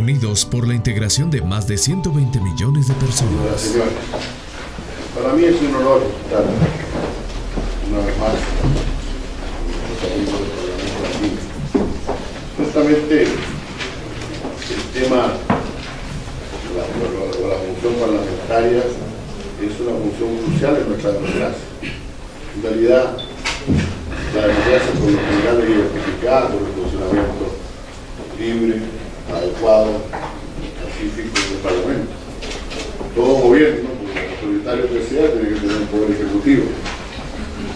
unidos por la integración de más de 120 millones de personas. Señores, para mí es un honor estar una vez más en los amigos del Parlamento aquí. Justamente el tema de la función parlamentaria es una función crucial en nuestra democracia. En realidad, la democracia por lo general es identificada por el funcionamiento libre, adecuado, pacífico del Parlamento. Todo gobierno, como autoritario que sea, tiene que tener un poder ejecutivo.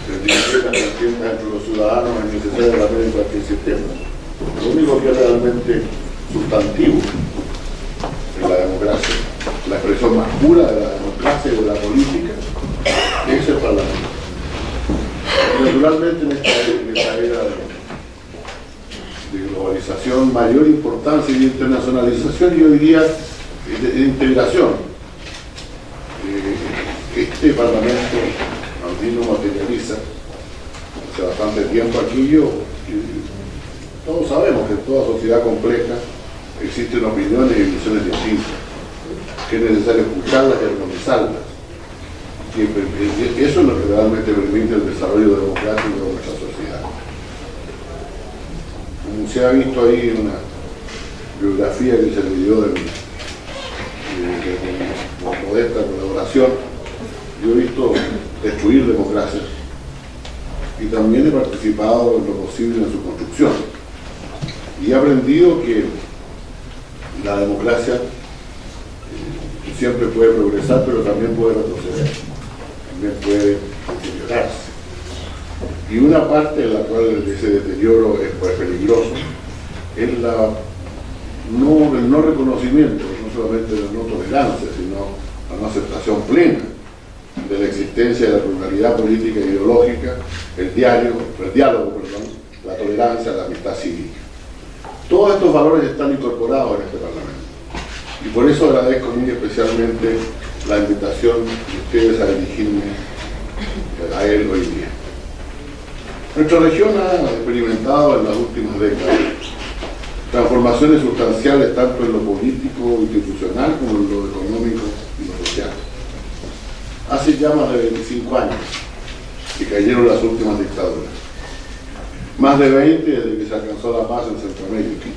Se tiene que entienda entre los ciudadanos es necesario también en cualquier sistema. Lo único que es realmente sustantivo en la democracia, la expresión más pura de la democracia y de la política, es el Parlamento. Y naturalmente en esta era de globalización, mayor importancia y de internacionalización, yo diría de integración. Este Parlamento andino materializa hace bastante tiempo aquí todos sabemos que en toda sociedad compleja existen opiniones y visiones distintas, que es necesario escucharlas y armonizarlas. Y eso es lo que realmente permite el desarrollo democrático de nuestra sociedad. Como se ha visto ahí en una biografía que se le dio de modesta colaboración, yo he visto destruir democracias y también he participado en lo posible en su construcción. Y he aprendido que la democracia siempre puede progresar, pero también puede retroceder, también puede deteriorarse. Y una parte en la cual ese deterioro es peligroso es el no reconocimiento, no solamente la no tolerancia, sino la no aceptación plena de la existencia de la pluralidad política e ideológica, el diálogo, la tolerancia, la amistad cívica. Todos estos valores están incorporados en este Parlamento. Y por eso agradezco muy especialmente la invitación de ustedes a dirigirme a él hoy día. Nuestra región ha experimentado en las últimas décadas transformaciones sustanciales tanto en lo político, institucional, como en lo económico y lo social. Hace ya más de 25 años que cayeron las últimas dictaduras. Más de 20 desde que se alcanzó la paz en Centroamérica.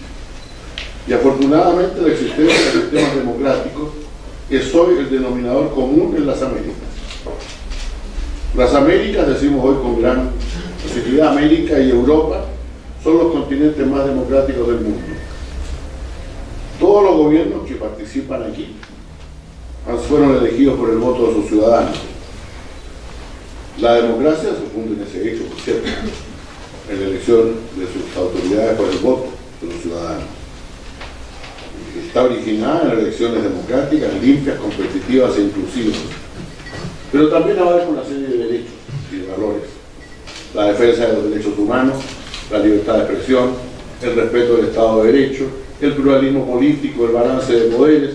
Y afortunadamente la existencia de sistemas democráticos es hoy el denominador común en las Américas. Las Américas, decimos hoy con gran facilidad, América y Europa son los continentes más democráticos del mundo. Todos los gobiernos que participan aquí fueron elegidos por el voto de sus ciudadanos. La democracia se funda en ese hecho, por cierto, en la elección de sus autoridades por el voto de los ciudadanos. Está originada en elecciones democráticas, limpias, competitivas e inclusivas. Pero también abarca una serie de derechos y de valores. La defensa de los derechos humanos, la libertad de expresión, el respeto del Estado de Derecho, el pluralismo político, el balance de poderes,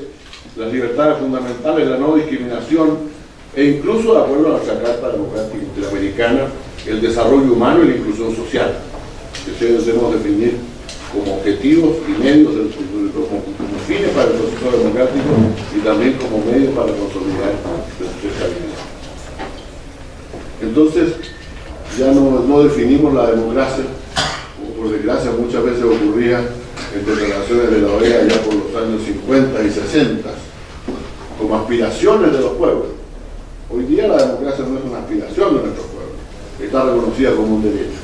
las libertades fundamentales, la no discriminación e incluso, de acuerdo a nuestra Carta Democrática Interamericana, el desarrollo humano y la inclusión social, que debemos definir como objetivos y medios, como fines para el proceso democrático y también como medios para consolidar la estabilidad. Entonces, ya no definimos la democracia, como por desgracia muchas veces ocurría en declaraciones de la OEA ya por los años 50 y 60, como aspiraciones de los pueblos. Hoy día la democracia no es una aspiración de nuestros pueblos, está reconocida como un derecho.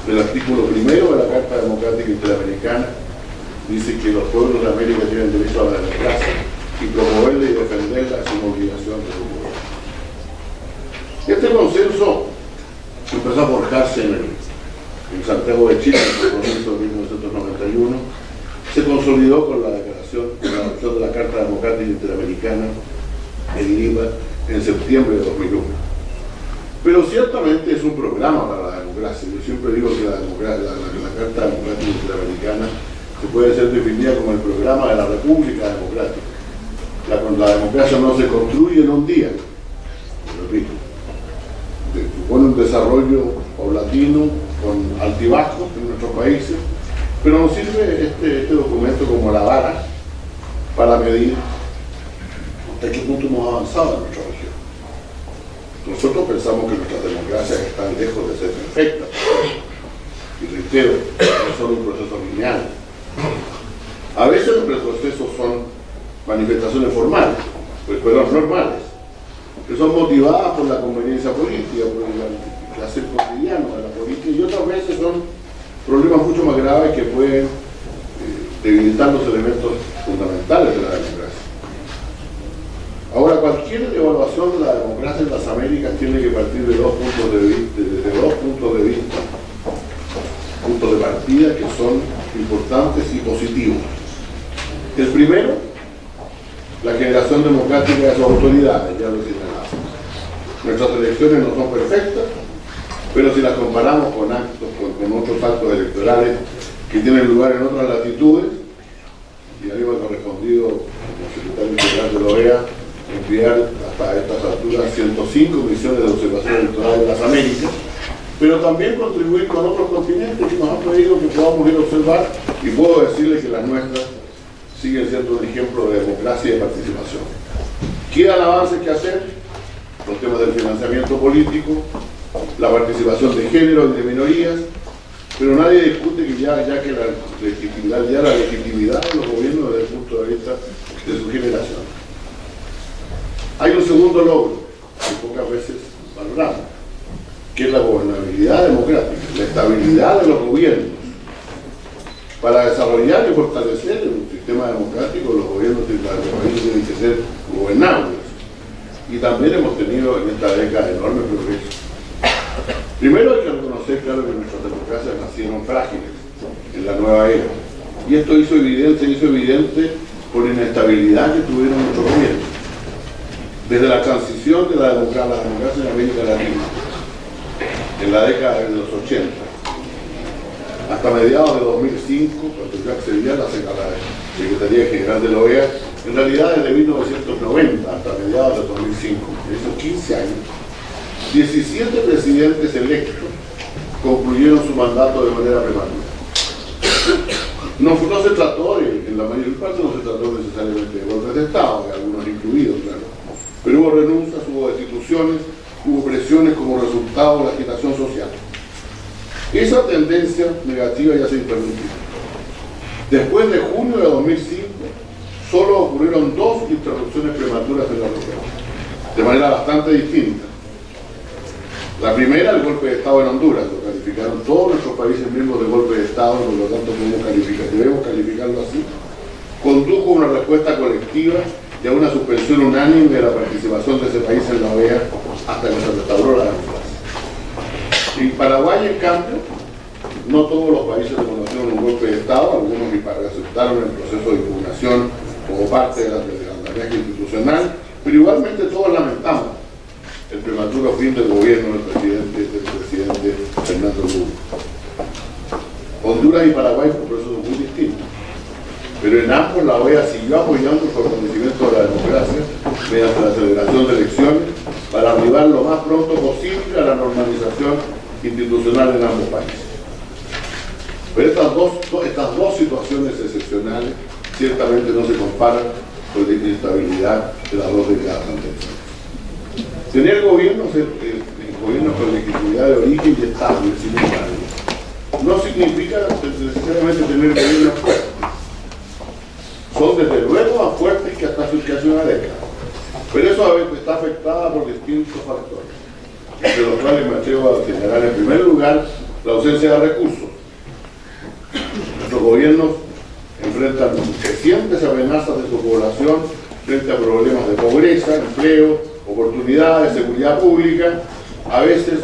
El artículo primero de la Carta Democrática Interamericana dice que los pueblos de América tienen derecho a la democracia y promoverla y defenderla es una obligación de su pueblo. Este consenso empezó a forjarse en Santiago de Chile, en el compromiso de 1991, se consolidó con la declaración, con la adopción de la Carta Democrática Interamericana en Lima en septiembre de 2001. Pero ciertamente es un programa para la democracia. Yo siempre digo que la Carta Democrática Interamericana se puede ser definida como el programa de la República Democrática. La democracia no se construye en un día, lo repito, supone un desarrollo paulatino con altibajos en nuestros países, pero nos sirve este documento como la vara para medir hasta qué punto hemos avanzado en nuestra región. Nosotros pensamos que nuestras democracias están lejos de ser perfectas. Y reitero, no es solo un proceso lineal. A veces los procesos son manifestaciones formales, normales, que son motivadas por la conveniencia política, por el quehacer cotidiano de la política, y otras veces son problemas mucho más graves que pueden debilitar los elementos fundamentales de la democracia. Ahora, cualquier evaluación de la democracia en las Américas tiene que partir de dos puntos de vista, puntos de partida que son importantes y positivos. El primero, la generación democrática de sus autoridades, ya lo señalamos. Nuestras elecciones no son perfectas, pero si las comparamos con otros actos electorales que tienen lugar en otras latitudes, y a mí me ha correspondido, como secretario general de la OEA, enviar hasta estas alturas 105 misiones de observación electoral en las Américas, pero también contribuir con otros continentes que nos han pedido que podamos ir a observar, y puedo decirles que las nuestras siguen siendo un ejemplo de democracia y de participación. Quedan avances que hacer, los temas del financiamiento político, la participación de género y de minorías, pero nadie discute que ya que la legitimidad de los gobiernos desde el punto de vista de su generación. Hay un segundo logro que pocas veces valoramos, que es la gobernabilidad democrática, la estabilidad de los gobiernos. Para desarrollar y fortalecer un sistema democrático, los gobiernos de los países tienen que ser gobernables. Y también hemos tenido en esta década enorme progreso. Primero hay que reconocer, claro, que nuestras democracias nacieron frágiles en la nueva era. Y esto se hizo evidente por la inestabilidad que tuvieron nuestros gobiernos. Desde la transición de la democracia en América Latina, en la década de los 80, hasta mediados de 2005, cuando yo accedí a la Secretaría General de la OEA, en realidad desde 1990 hasta mediados de 2005, en esos 15 años, 17 presidentes electos concluyeron su mandato de manera prematura. No se trató, en la mayor parte no se trató necesariamente de golpes de Estado, de algunos incluidos, claro, pero hubo renuncias, hubo destituciones, hubo presiones como resultado de la agitación social. Esa tendencia negativa ya se interrumpió. Después de junio de 2005, solo ocurrieron 2 interrupciones prematuras en la región, de manera bastante distinta. La primera, el golpe de Estado en Honduras, lo calificaron todos nuestros países miembros de golpe de Estado, por lo tanto debemos calificarlo así. Condujo una respuesta colectiva y a una suspensión unánime de la participación de ese país en la OEA hasta que se restauró la democracia. En Paraguay, en cambio, no todos los países reconocieron un golpe de Estado, algunos ni aceptaron el proceso de impugnación como parte de la andamiaje institucional, pero igualmente todos lamentamos el prematuro fin del gobierno del presidente Fernando Lugo. Honduras y Paraguay por procesos muy distintos, pero en ambos la OEA siguió apoyando el fortalecimiento de la democracia mediante la celebración de elecciones para arribar lo más pronto posible a la normalización institucional en ambos países. Pero estas dos situaciones excepcionales ciertamente no se comparan con la inestabilidad de las 2 décadas anteriores. Tener gobiernos con legitimidad de origen y estable, sin embargo, no significa necesariamente tener gobiernos fuertes. Son desde luego más fuertes que hasta hace una década. Pero eso a veces está afectada por distintos factores, entre los cuales me atrevo a señalar en primer lugar la ausencia de recursos. Nuestros gobiernos enfrentan crecientes amenazas de su población frente a problemas de pobreza, empleo, oportunidades, seguridad pública, a veces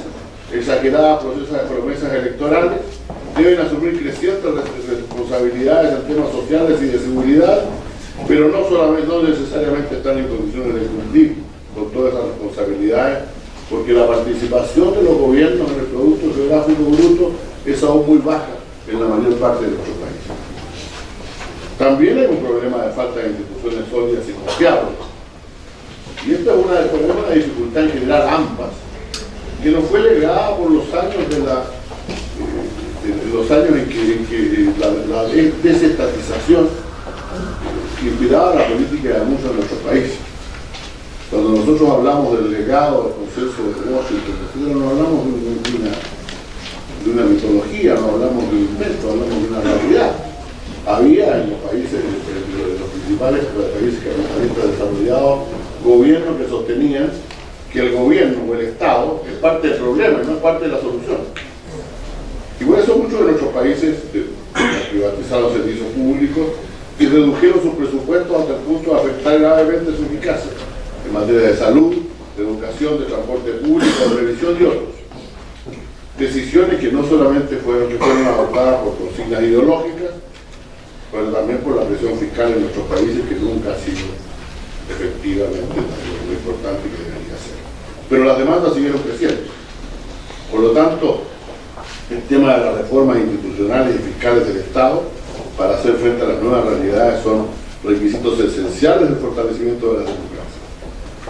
exageradas promesas electorales, deben asumir crecientes responsabilidades en temas sociales y de seguridad, pero no necesariamente están en condiciones de cumplir con todas esas responsabilidades, porque la participación de los gobiernos en el Producto Geográfico Bruto es aún muy baja en la mayor parte de nuestros países. También hay un problema de falta de instituciones sólidas y confiables. Y esta es una dificultad en general ambas, que nos fue legada por los años en que la desestatización inspiraba la política de muchos de nuestros países. Cuando nosotros hablamos del legado del consenso de Washington, nosotros no hablamos de una mitología, no hablamos de un invento, hablamos de una realidad. Había en los países, en los principales países capitalistas desarrollados, gobiernos que sostenían que el gobierno o el Estado es parte del problema y no es parte de la solución. Y por eso muchos de nuestros países privatizaron servicios públicos y redujeron sus presupuestos hasta el punto de afectar gravemente su eficacia en materia de salud, de educación, de transporte público, de revisión y otros. Decisiones que no solamente fueron adoptadas por consignas ideológicas, pero también por la presión fiscal en nuestros países, que nunca ha sido efectivamente lo importante que debería ser. Pero las demandas siguieron creciendo. Por lo tanto, el tema de las reformas institucionales y fiscales del Estado para hacer frente a las nuevas realidades son requisitos esenciales del fortalecimiento de la democracia.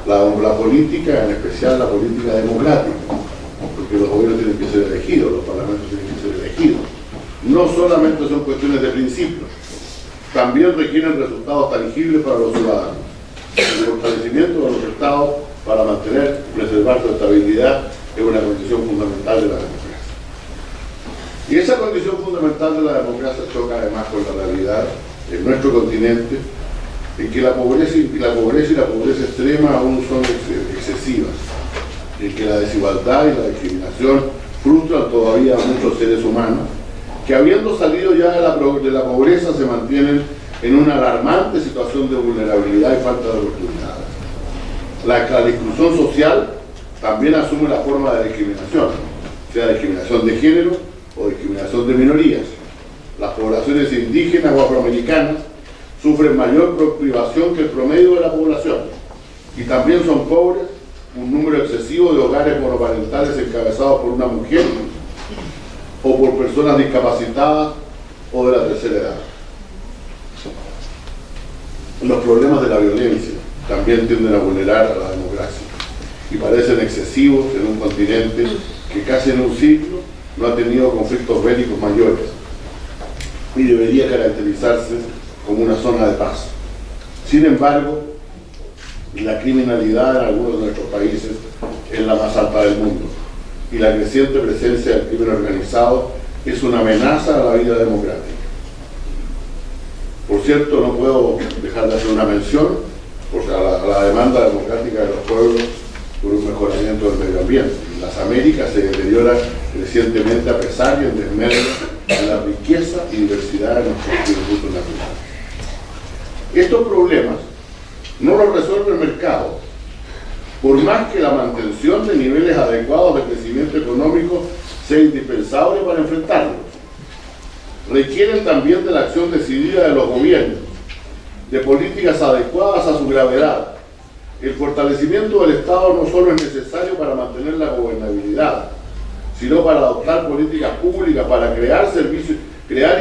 La política, en especial la política democrática, porque los gobiernos tienen que ser elegidos, los parlamentos tienen que ser elegidos. No solamente son cuestiones de principios, también requieren resultados tangibles para los ciudadanos. El fortalecimiento de los estados para mantener y preservar su estabilidad es una condición fundamental de la democracia. Y esa condición fundamental de la democracia choca además con la realidad en nuestro continente, en que la pobreza y la pobreza extrema aún son excesivas, en que la desigualdad y la discriminación frustran todavía a muchos seres humanos, que habiendo salido ya de la pobreza se mantienen en una alarmante situación de vulnerabilidad y falta de oportunidades. La exclusión social también asume la forma de discriminación, sea discriminación de género o discriminación de minorías. Las poblaciones indígenas o afroamericanas sufren mayor privación que el promedio de la población y también son pobres un número excesivo de hogares monoparentales encabezados por una mujer o por personas discapacitadas o de la tercera edad. Los problemas de la violencia también tienden a vulnerar a la democracia y parecen excesivos en un continente que casi en un siglo no ha tenido conflictos bélicos mayores y debería caracterizarse como una zona de paz. Sin embargo, la criminalidad en algunos de nuestros países es la más alta del mundo y la creciente presencia del crimen organizado es una amenaza a la vida democrática. Por cierto, no puedo dejar de hacer una mención a la demanda democrática de los pueblos por un mejoramiento del medio ambiente. Las Américas se deterioran crecientemente a pesar y en desmedro de la riqueza y diversidad de nuestros recursos naturales. Estos problemas no los resuelve el mercado, por más que la mantención de niveles adecuados de crecimiento económico sea indispensable para enfrentarlos. Requieren también de la acción decidida de los gobiernos, de políticas adecuadas a su gravedad. El fortalecimiento del Estado no solo es necesario para mantener la gobernabilidad, sino para adoptar políticas públicas, para crear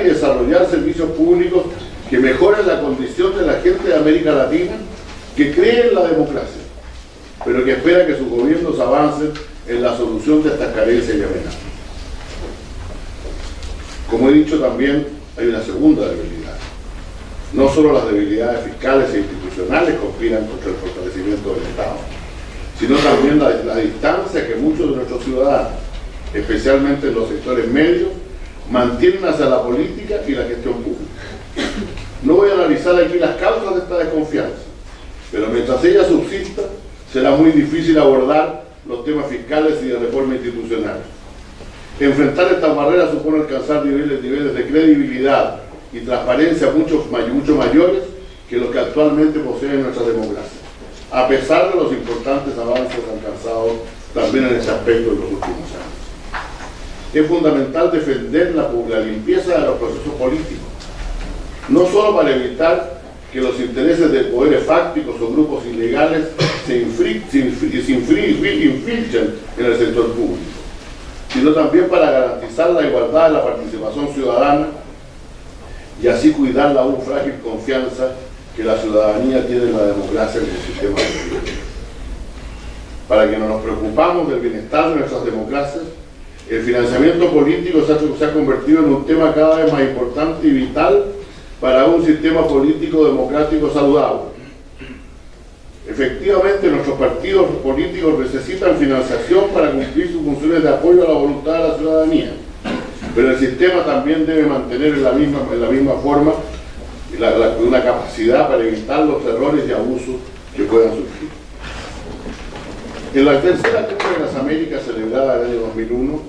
y desarrollar servicios públicos que mejoren la condición de la gente de América Latina, que cree en la democracia, pero que espera que sus gobiernos avancen en la solución de estas carencias y amenazas. Como he dicho, también hay una segunda debilidad. No solo las debilidades fiscales e institucionales conspiran contra el fortalecimiento del Estado, sino también la distancia que muchos de nuestros ciudadanos, especialmente en los sectores medios, mantienen hacia la política y la gestión pública. No voy a analizar aquí las causas de esta desconfianza, pero mientras ella subsista, será muy difícil abordar los temas fiscales y de reforma institucional. Enfrentar estas barreras supone alcanzar niveles de credibilidad y transparencia mucho mayores que los que actualmente poseen nuestra democracia, a pesar de los importantes avances alcanzados también en este aspecto en los últimos años. Es fundamental defender la limpieza de los procesos políticos, no solo para evitar que los intereses de poderes fácticos o grupos ilegales se infiltren en el sector público, sino también para garantizar la igualdad de la participación ciudadana y así cuidar la aún frágil confianza que la ciudadanía tiene en la democracia y en el sistema político. Para que no nos preocupamos del bienestar de nuestras democracias, el financiamiento político se ha convertido en un tema cada vez más importante y vital para un sistema político democrático saludable. Efectivamente, nuestros partidos políticos necesitan financiación para cumplir sus funciones de apoyo a la voluntad de la ciudadanía, pero el sistema también debe mantener en la misma forma una capacidad para evitar los errores y abusos que puedan surgir. En la tercera Cumbre de las Américas celebrada en el año 2001,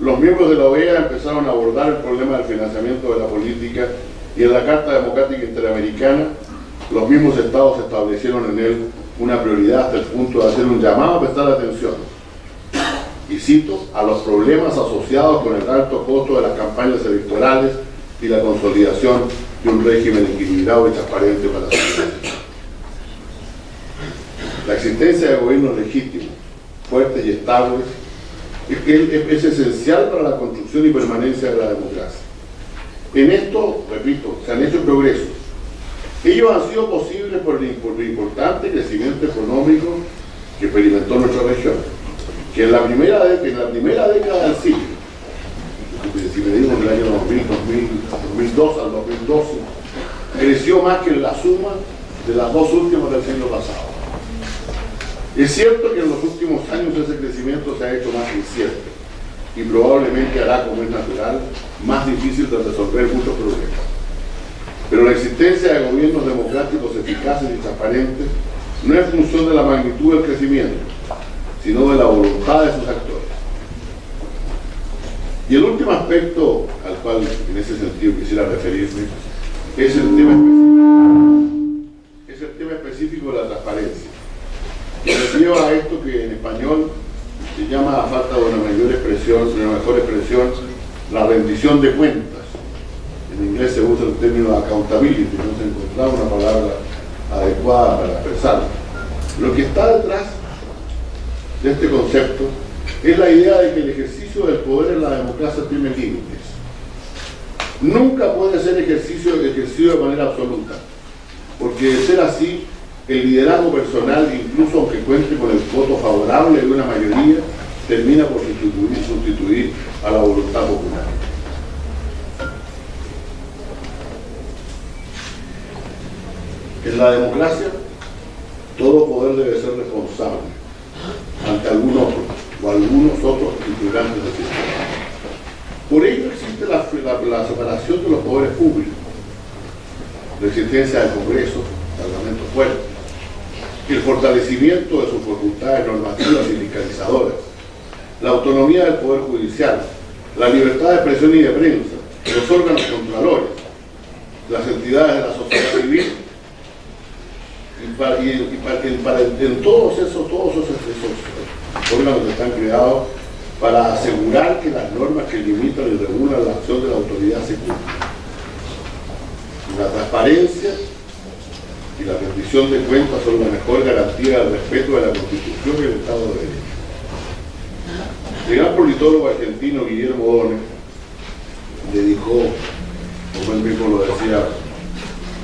los miembros de la OEA empezaron a abordar el problema del financiamiento de la política, y en la Carta Democrática Interamericana los mismos estados establecieron en él una prioridad hasta el punto de hacer un llamado a prestar atención, y cito, a los problemas asociados con el alto costo de las campañas electorales y la consolidación de un régimen equilibrado y transparente para la ciudadanía. La existencia de gobiernos legítimos, fuertes y estables es esencial para la construcción y permanencia de la democracia. En esto, repito, se han hecho progresos. Ellos han sido posibles por el importante crecimiento económico que experimentó nuestra región, que en la primera década del siglo, si medimos del año 2002 al 2012, creció más que en la suma de las dos últimas del siglo pasado. Es cierto que en los últimos años ese crecimiento se ha hecho más incierto y probablemente hará, como es natural, más difícil de resolver muchos problemas. Pero la existencia de gobiernos democráticos eficaces y transparentes no es función de la magnitud del crecimiento, sino de la voluntad de sus actores. Y el último aspecto al cual en ese sentido quisiera referirme es el tema específico de la transparencia. Que nos lleva a esto que en español se llama, a falta de una mejor expresión, la rendición de cuentas. En inglés se usa el término accountability, no se encontraba una palabra adecuada para expresarlo. Lo que está detrás de este concepto es la idea de que el ejercicio del poder en la democracia tiene límites. Nunca puede ser ejercido de manera absoluta, porque de ser así, el liderazgo personal, incluso aunque cuente con el voto favorable de una mayoría, termina por sustituir a la voluntad popular. En la democracia, todo poder debe ser responsable ante algún otro o algunos otros integrantes del sistema. Por ello existe la separación de los poderes públicos, la existencia del Congreso, Parlamento fuerte, el fortalecimiento de sus facultades normativas y fiscalizadoras, la autonomía del Poder Judicial, la libertad de expresión y de prensa, los órganos controlores, las entidades de la sociedad civil, en todos esos órganos que están creados para asegurar que las normas que limitan y regulan la acción de la autoridad se cumplan. La transparencia y la rendición de cuentas son la mejor garantía del respeto de la Constitución y el Estado de Derecho. El gran politólogo argentino Guillermo O'Donnell dedicó, como él mismo lo decía,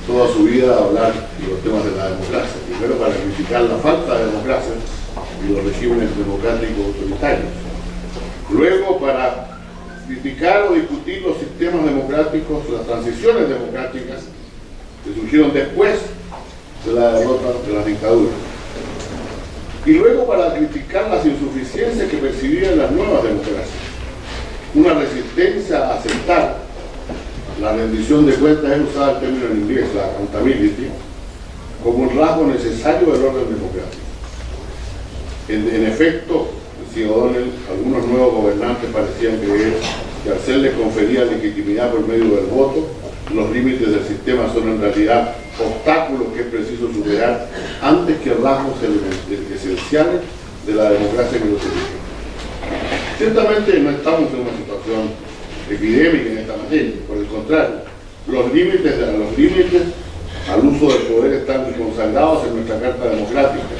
toda su vida a hablar de los temas de la democracia, primero para criticar la falta de democracia y los regímenes democráticos autoritarios, luego para criticar o discutir los sistemas democráticos, las transiciones democráticas que surgieron después de la derrota de las dictaduras, y luego para criticar las insuficiencias que percibían las nuevas democracias. Una resistencia a aceptar la rendición de cuentas, es usar el término en inglés, la accountability, como un rasgo necesario del orden democrático. En efecto, decía O'Donnell, algunos nuevos gobernantes parecían creer que al ser les conferida legitimidad por medio del voto, los límites del sistema son en realidad obstáculos que es preciso superar antes que rasgos esenciales de la democracia que los elige. Ciertamente no estamos en una situación epidémica en esta materia, por el contrario, los límites al uso del poder están consagrados en nuestra Carta Democrática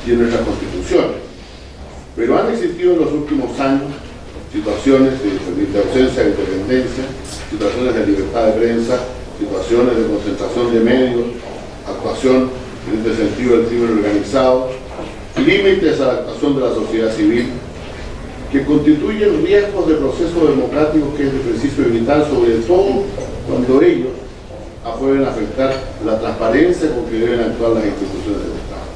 y en nuestras constituciones, pero han existido en los últimos años situaciones de ausencia de independencia, situaciones de libertad de prensa, situaciones de concentración de medios, actuación en este sentido del crimen organizado, límites a la actuación de la sociedad civil, que constituyen riesgos de procesos democráticos que es preciso evitar, sobre todo cuando ellos pueden afectar la transparencia con que deben actuar las instituciones del Estado.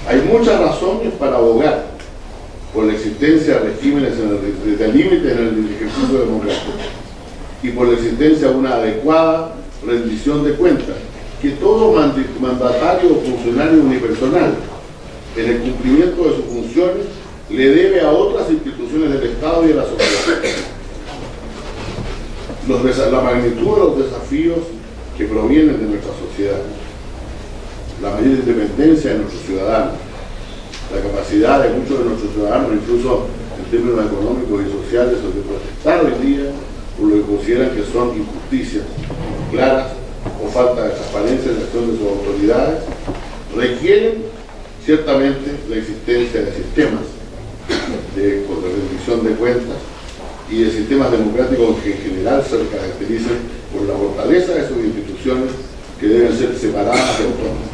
Hay muchas razones para abogar por la existencia de regímenes de límites en el ejercicio democrático y por la existencia de una adecuada rendición de cuentas que todo mandatario o funcionario unipersonal en el cumplimiento de sus funciones le debe a otras instituciones del Estado y a la sociedad. La magnitud de los desafíos que provienen de nuestra sociedad, la mayor independencia de nuestros ciudadanos, la capacidad de muchos de nuestros ciudadanos, incluso en términos económicos y sociales, de protestar hoy día por lo que consideran que son injusticias claras o falta de transparencia en la acción de sus autoridades, requieren ciertamente la existencia de sistemas de rendición de cuentas y de sistemas democráticos que en general se caracterizan por la fortaleza de sus instituciones que deben ser separadas y autónomas.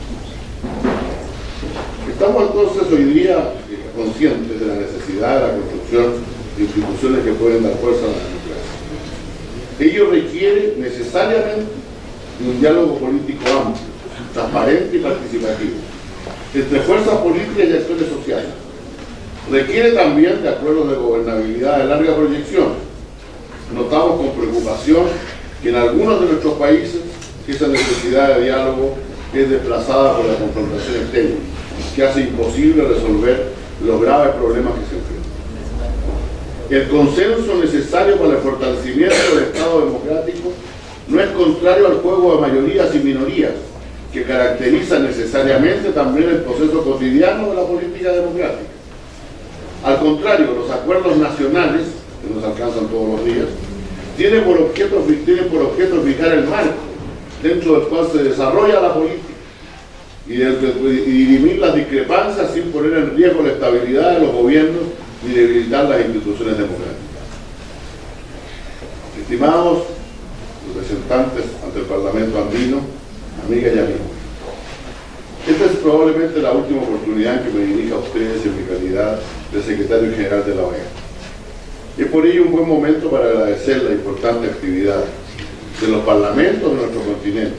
Estamos entonces hoy día conscientes de la necesidad de la construcción de instituciones que pueden dar fuerza a la democracia. Ello requiere necesariamente de un diálogo político amplio, transparente y participativo, entre fuerzas políticas y actores sociales. Requiere también de acuerdos de gobernabilidad de larga proyección. Notamos con preocupación que en algunos de nuestros países esa necesidad de diálogo es desplazada por la confrontación externa, que hace imposible resolver los graves problemas que se enfrentan. El consenso necesario para el fortalecimiento del Estado democrático no es contrario al juego de mayorías y minorías, que caracteriza necesariamente también el proceso cotidiano de la política democrática. Al contrario, los acuerdos nacionales, que nos alcanzan todos los días, tienen por objeto fijar el marco dentro del cual se desarrolla la política y dirimir las discrepancias sin poner en riesgo la estabilidad de los gobiernos ni debilitar las instituciones democráticas. Estimados representantes ante el Parlamento andino, amigas y amigos, esta es probablemente la última oportunidad en que me dirija a ustedes en mi calidad de secretario general de la OEA. Es por ello un buen momento para agradecer la importante actividad de los parlamentos de nuestro continente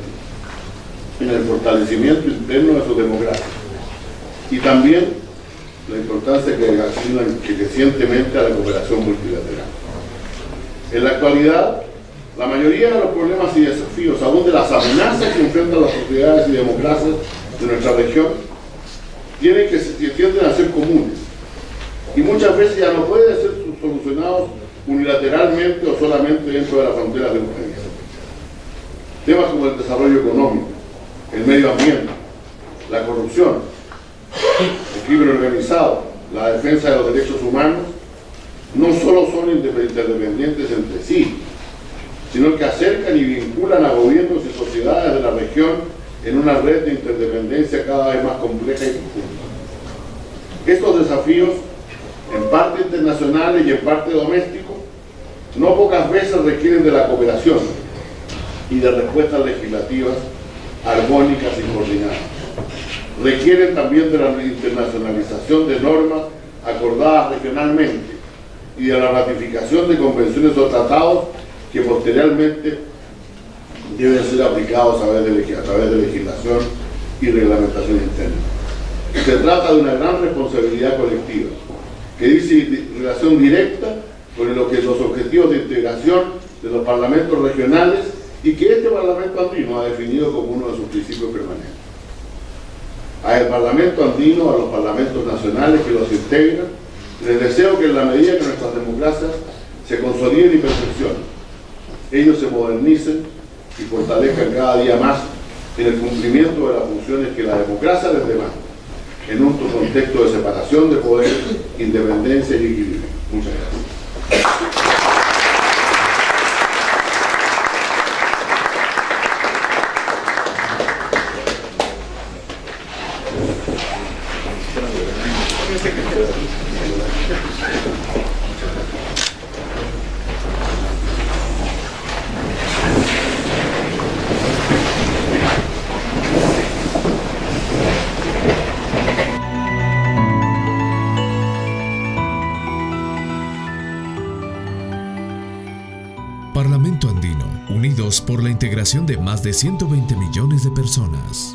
en el fortalecimiento interno de su democracia y también la importancia que asignan crecientemente a la cooperación multilateral. En la actualidad, la mayoría de los problemas y desafíos, aún de las amenazas que enfrentan las sociedades y democracias de nuestra región, tienden a ser comunes y muchas veces ya no pueden ser solucionados unilateralmente o solamente dentro de las fronteras de un país. Temas como el desarrollo económico, el medio ambiente, la corrupción, el crimen organizado, la defensa de los derechos humanos, no solo son interdependientes entre sí, sino que acercan y vinculan a gobiernos y sociedades de la región en una red de interdependencia cada vez más compleja y profunda. Estos desafíos, en parte internacionales y en parte domésticos, no pocas veces requieren de la cooperación y de respuestas legislativas armónicas y coordinadas. Requieren también de la internacionalización de normas acordadas regionalmente y de la ratificación de convenciones o tratados que posteriormente deben ser aplicados a través de legislación y reglamentación interna. Se trata de una gran responsabilidad colectiva que dice relación directa con los objetivos de integración de los parlamentos regionales y que este Parlamento andino ha definido como uno de sus principios permanentes. Al Parlamento andino, a los parlamentos nacionales que los integran, les deseo que en la medida que nuestras democracias se consoliden y perfeccionen, ellos se modernicen y fortalezcan cada día más en el cumplimiento de las funciones que la democracia les demanda, en un contexto de separación de poderes, independencia y equilibrio. Muchas gracias. Parlamento Andino, unidos por la integración de más de 120 millones de personas.